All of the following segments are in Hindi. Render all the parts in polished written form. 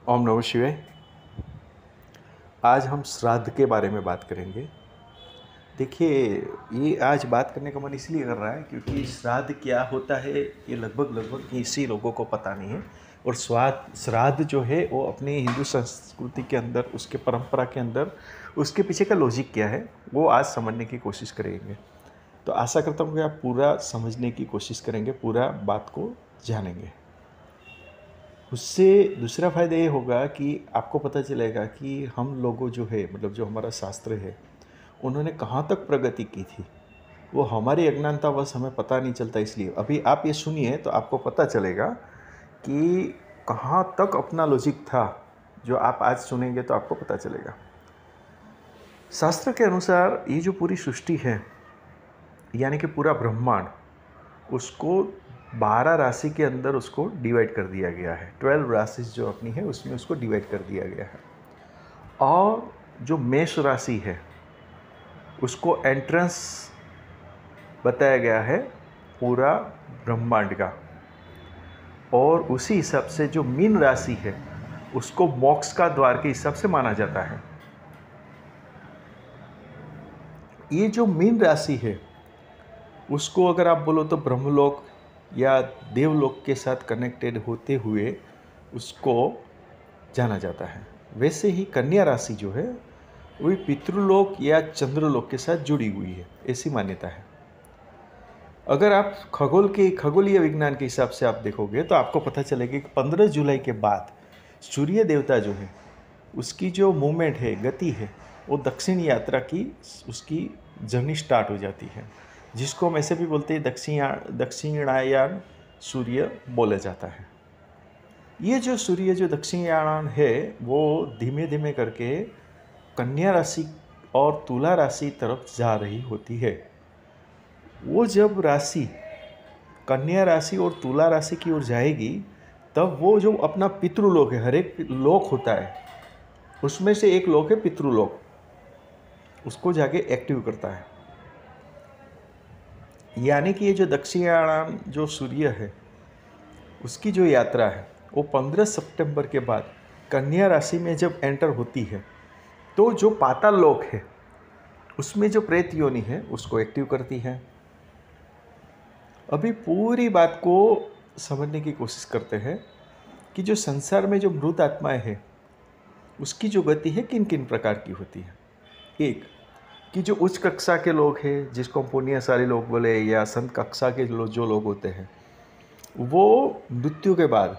ओम नमः शिवाय। आज हम श्राद्ध के बारे में बात करेंगे। देखिए, ये आज बात करने का मन इसलिए कर रहा है क्योंकि श्राद्ध क्या होता है ये लगभग किसी लोगों को पता नहीं है। और श्राद्ध जो है वो अपनी हिंदू संस्कृति के अंदर, उसके परंपरा के अंदर, उसके पीछे का लॉजिक क्या है वो आज समझने की कोशिश करेंगे। तो आशा करता हूँ कि आप पूरा समझने की कोशिश करेंगे, पूरा बात को जानेंगे। उससे दूसरा फ़ायदा ये होगा कि आपको पता चलेगा कि हम लोगों जो है, मतलब जो हमारा शास्त्र है, उन्होंने कहाँ तक प्रगति की थी। वो हमारी अज्ञानतावश हमें पता नहीं चलता। इसलिए अभी आप ये सुनिए तो आपको पता चलेगा कि कहाँ तक अपना लॉजिक था। जो आप आज सुनेंगे तो आपको पता चलेगा। शास्त्र के अनुसार ये जो पूरी सृष्टि है, यानी कि पूरा ब्रह्मांड, उसको 12 राशि के अंदर उसको डिवाइड कर दिया गया है। 12 राशि जो अपनी है उसमें उसको डिवाइड कर दिया गया है। और जो मेष राशि है उसको एंट्रेंस बताया गया है पूरा ब्रह्मांड का। और उसी हिसाब से जो मीन राशि है उसको मोक्ष का द्वार के हिसाब से माना जाता है। ये जो मीन राशि है उसको अगर आप बोलो तो ब्रह्मलोक या देवलोक के साथ कनेक्टेड होते हुए उसको जाना जाता है। वैसे ही कन्या राशि जो है वही पितृलोक या चंद्रलोक के साथ जुड़ी हुई है, ऐसी मान्यता है। अगर आप खगोलीय विज्ञान के हिसाब से आप देखोगे तो आपको पता चलेगा कि 15 जुलाई के बाद सूर्य देवता जो है उसकी जो मूवमेंट है, गति है, वो दक्षिण यात्रा की उसकी जर्नी स्टार्ट हो जाती है, जिसको हम ऐसे भी बोलते हैं दक्षिणायन सूर्य बोला जाता है। ये जो सूर्य जो दक्षिणायन है वो धीमे धीमे करके कन्या राशि और तुला राशि तरफ जा रही होती है। वो जब राशि कन्या राशि और तुला राशि की ओर जाएगी तब वो जो अपना पितृलोक है, हर एक लोक होता है, उसमें से एक लोक है पितृलोक, उसको जाके एक्टिव करता है। यानी कि ये जो दक्षिणायन जो सूर्य है उसकी जो यात्रा है वो 15 सितंबर के बाद कन्या राशि में जब एंटर होती है तो जो पाताल लोक है उसमें जो प्रेत योनि है उसको एक्टिव करती है। अभी पूरी बात को समझने की कोशिश करते हैं कि जो संसार में जो मृत आत्माएं हैं उसकी जो गति है किन किन प्रकार की होती है। एक कि जो उच्च कक्षा के लोग हैं, जिसको हम पुण्यशाली लोग बोले, या संत कक्षा के जो लोग होते हैं, वो मृत्यु के बाद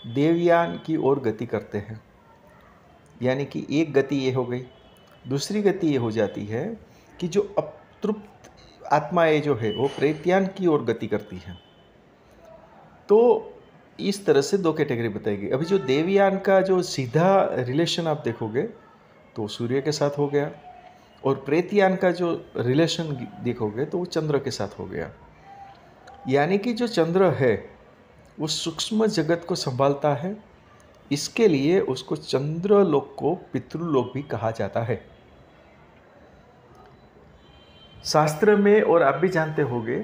देवयान की ओर गति करते हैं। यानी कि एक गति ये हो गई। दूसरी गति ये हो जाती है कि जो अतृप्त आत्माएं जो है वो प्रेत्यान की ओर गति करती हैं। तो इस तरह से 2 कैटेगरी बताएगी। अभी जो देवयान का जो सीधा रिलेशन आप देखोगे तो सूर्य के साथ हो गया, और प्रेतयान का जो रिलेशन देखोगे तो वो चंद्र के साथ हो गया। यानी कि जो चंद्र है वो सूक्ष्म जगत को संभालता है, इसके लिए उसको चंद्रलोक को पितृलोक भी कहा जाता है शास्त्र में। और आप भी जानते होंगे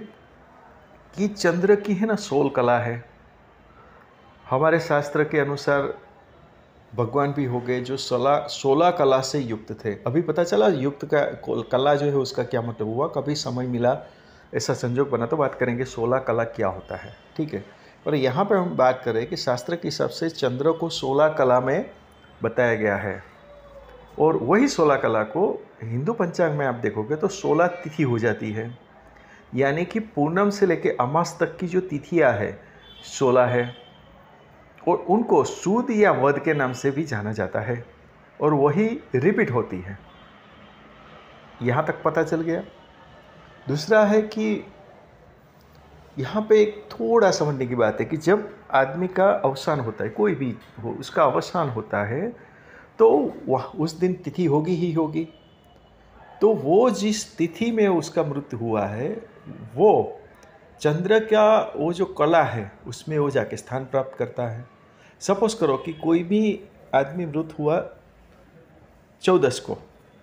कि चंद्र की है ना 16 कला है। हमारे शास्त्र के अनुसार भगवान भी हो गए जो 16 कला से युक्त थे। अभी पता चला युक्त का कला जो है उसका क्या मतलब हुआ, कभी समय मिला ऐसा संजोग बना तो बात करेंगे 16 कला क्या होता है, ठीक है। पर यहाँ पे हम बात करें कि शास्त्र के हिसाब से चंद्र को 16 कला में बताया गया है। और वही 16 कला को हिंदू पंचांग में आप देखोगे तो 16 तिथि हो जाती है। यानी कि पूनम से लेकर अमास तक की जो तिथियाँ है 16 है, और उनको सूद या वध के नाम से भी जाना जाता है, और वही रिपीट होती है। यहाँ तक पता चल गया। दूसरा है कि यहाँ पे एक थोड़ा समझने की बात है कि जब आदमी का अवसान होता है, कोई भी हो उसका अवसान होता है, तो वह उस दिन तिथि होगी ही होगी। तो वो जिस तिथि में उसका मृत्यु हुआ है वो चंद्र का वो जो कला है उसमें वो जाके स्थान प्राप्त करता है। सपोज करो कि कोई भी आदमी मृत हुआ 14 को,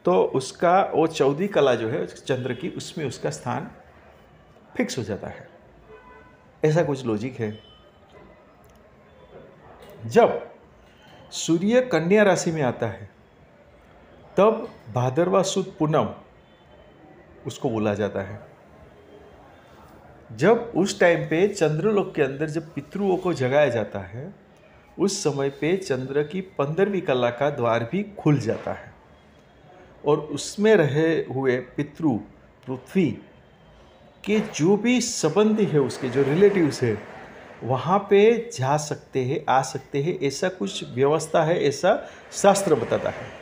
तो उसका वो 14वीं कला जो है चंद्र की, उसमें उसका स्थान फिक्स हो जाता है। ऐसा कुछ लॉजिक है। जब सूर्य कन्या राशि में आता है तब भादरवा सुद पूनम उसको बोला जाता है। जब उस टाइम पे चंद्रलोक के अंदर जब पितरुओं को जगाया जाता है, उस समय पे चंद्र की 15वीं कला का द्वार भी खुल जाता है और उसमें रहे हुए पितृ पृथ्वी के जो भी संबंधी है, उसके जो रिलेटिव्स है, वहाँ पे जा सकते हैं, आ सकते हैं, ऐसा कुछ व्यवस्था है, ऐसा शास्त्र बताता है।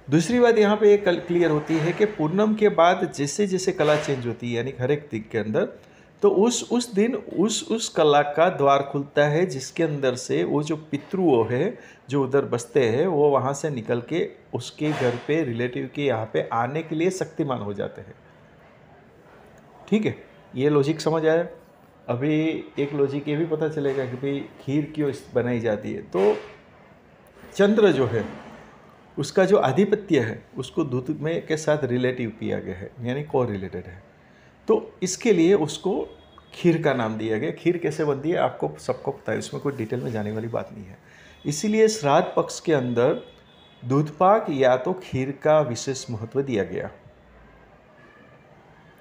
दूसरी बात यहाँ पे एक क्लियर होती है कि पूर्णम के बाद जैसे जैसे कला चेंज होती है, यानी हर एक दिक के अंदर, तो उस दिन उस कला का द्वार खुलता है, जिसके अंदर से वो जो पितृओं है जो उधर बसते हैं, वो वहाँ से निकल के उसके घर पे रिलेटिव के यहाँ पे आने के लिए शक्तिमान हो जाते हैं। ठीक है, ये लॉजिक समझ आया। अभी एक लॉजिक ये भी पता चलेगा कि भाई खीर क्यों बनाई जाती है। तो चंद्र जो है उसका जो आधिपत्य है उसको दूध में के साथ रिलेटिव किया गया है, यानी को रिलेटेड है, तो इसके लिए उसको खीर का नाम दिया गया। खीर कैसे बनती है आपको सबको पता है, उसमें कोई डिटेल में जाने वाली बात नहीं है। इसीलिए श्राद्ध पक्ष के अंदर दूध पाक या तो खीर का विशेष महत्व दिया गया।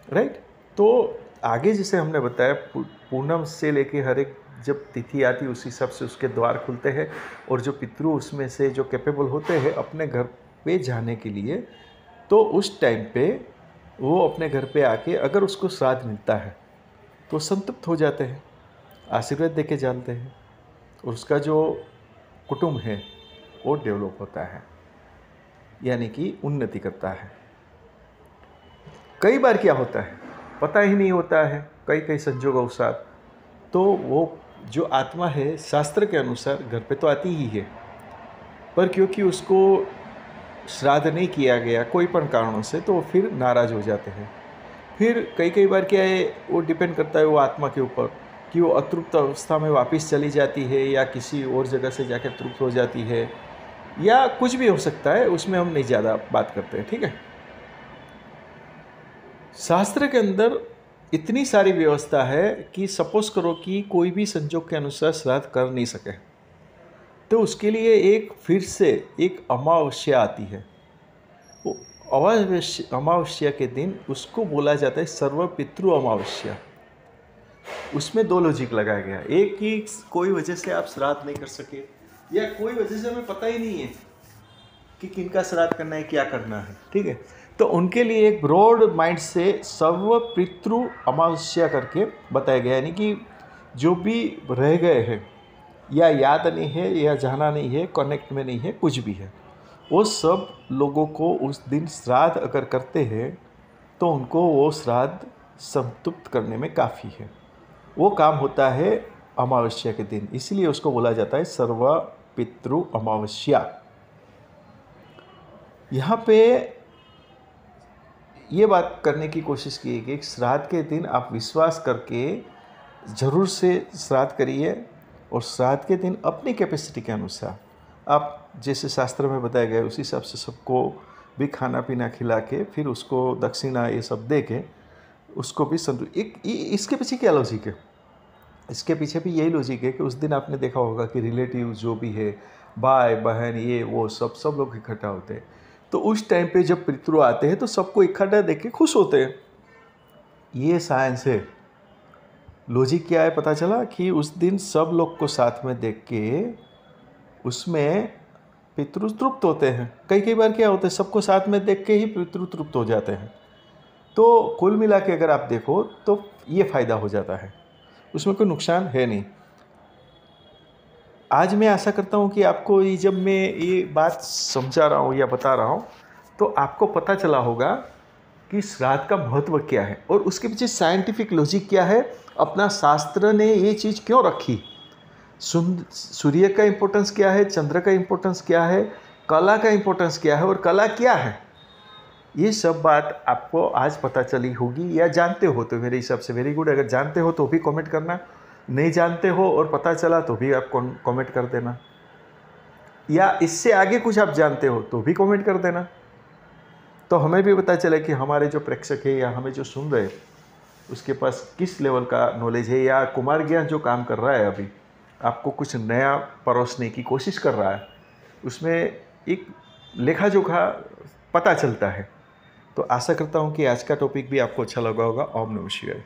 राइट। तो आगे जैसे हमने बताया पूनम से लेके हर एक जब तिथि आती है उस हिसाब से उसके द्वार खुलते हैं और जो पितृ उसमें से जो कैपेबल होते हैं अपने घर पे जाने के लिए, तो उस टाइम पे वो अपने घर पे आके अगर उसको श्राद्ध मिलता है तो संतुष्ट हो जाते हैं, आशीर्वाद दे के जानते हैं और उसका जो कुटुंब है वो डेवलप होता है, यानी कि उन्नति करता है। कई बार क्या होता है पता ही नहीं होता है, कई कई संजोगवशात तो वो जो आत्मा है शास्त्र के अनुसार घर पे तो आती ही है, पर क्योंकि उसको श्राद्ध नहीं किया गया कोई पण कारणों से, तो फिर नाराज़ हो जाते हैं। फिर कई बार क्या है, वो डिपेंड करता है वो आत्मा के ऊपर कि वो अतृप्त अवस्था में वापस चली जाती है या किसी और जगह से जाकर तृप्त हो जाती है, या कुछ भी हो सकता है, उसमें हम नहीं ज़्यादा बात करते हैं। ठीक है, शास्त्र के अंदर इतनी सारी व्यवस्था है कि सपोज करो कि कोई भी संजोग के अनुसार श्राद्ध कर नहीं सके, तो उसके लिए एक फिर से एक अमावस्या आती है। वो अमावस्या के दिन उसको बोला जाता है सर्व पितृ अमावस्या। उसमें दो लॉजिक लगाया गया, एक कि कोई वजह से आप श्राद्ध नहीं कर सके या कोई वजह से हमें पता ही नहीं है कि किनका श्राद्ध करना है, क्या करना है। ठीक है, तो उनके लिए एक ब्रॉड माइंड से सर्व पितृ अमावस्या करके बताया गया, यानी कि जो भी रह गए हैं या याद नहीं है या जाना नहीं है, कनेक्ट में नहीं है, कुछ भी है, वो सब लोगों को उस दिन श्राद्ध अगर करते हैं तो उनको वो श्राद्ध संतुष्ट करने में काफ़ी है। वो काम होता है अमावस्या के दिन, इसलिए उसको बोला जाता है सर्व पितृ अमावस्या। यहाँ पे ये बात करने की कोशिश की कि श्राद्ध के दिन आप विश्वास करके ज़रूर से श्राद्ध करिए और श्राद्ध के दिन अपनी कैपेसिटी के अनुसार आप जैसे शास्त्र में बताया गया उसी हिसाब से सबको भी खाना पीना खिला के फिर उसको दक्षिणा ये सब दे के उसको भी इसके पीछे क्या लॉजिक है? इसके पीछे भी यही लॉजिक है कि उस दिन आपने देखा होगा कि रिलेटिव जो भी है, भाई बहन ये वो सब लोग इकट्ठा होते हैं, तो उस टाइम पे जब पितृ आते हैं तो सबको इकट्ठा देख के खुश होते हैं। ये साइंस है। लॉजिक क्या है पता चला कि उस दिन सब लोग को साथ में देख के उसमें पितृ तृप्त होते हैं। कई बार क्या होता है सबको साथ में देख के ही पितृ तृप्त हो जाते हैं। तो कुल मिला के अगर आप देखो तो ये फ़ायदा हो जाता है, उसमें कोई नुकसान है नहीं। आज मैं आशा करता हूँ कि आपको ये जब मैं ये बात समझा रहा हूँ या बता रहा हूँ तो आपको पता चला होगा कि श्राद्ध का महत्व क्या है और उसके पीछे साइंटिफिक लॉजिक क्या है, अपना शास्त्र ने ये चीज़ क्यों रखी, सूर्य का इम्पोर्टेंस क्या है, चंद्र का इम्पोर्टेंस क्या है, कला का इम्पोर्टेंस क्या है और कला क्या है। ये सब बात आपको आज पता चली होगी या जानते हो तो मेरे हिसाब से वेरी गुड। अगर जानते हो तो भी कमेंट करना, नहीं जानते हो और पता चला तो भी आप कमेंट कर देना, या इससे आगे कुछ आप जानते हो तो भी कमेंट कर देना, तो हमें भी पता चले कि हमारे जो प्रेक्षक है या हमें जो सुन रहे उसके पास किस लेवल का नॉलेज है या कुमार ज्ञान जो काम कर रहा है अभी आपको कुछ नया परोसने की कोशिश कर रहा है, उसमें एक लेखा जोखा पता चलता है। तो आशा करता हूँ कि आज का टॉपिक भी आपको अच्छा लगा होगा। ओम नमः शिवाय।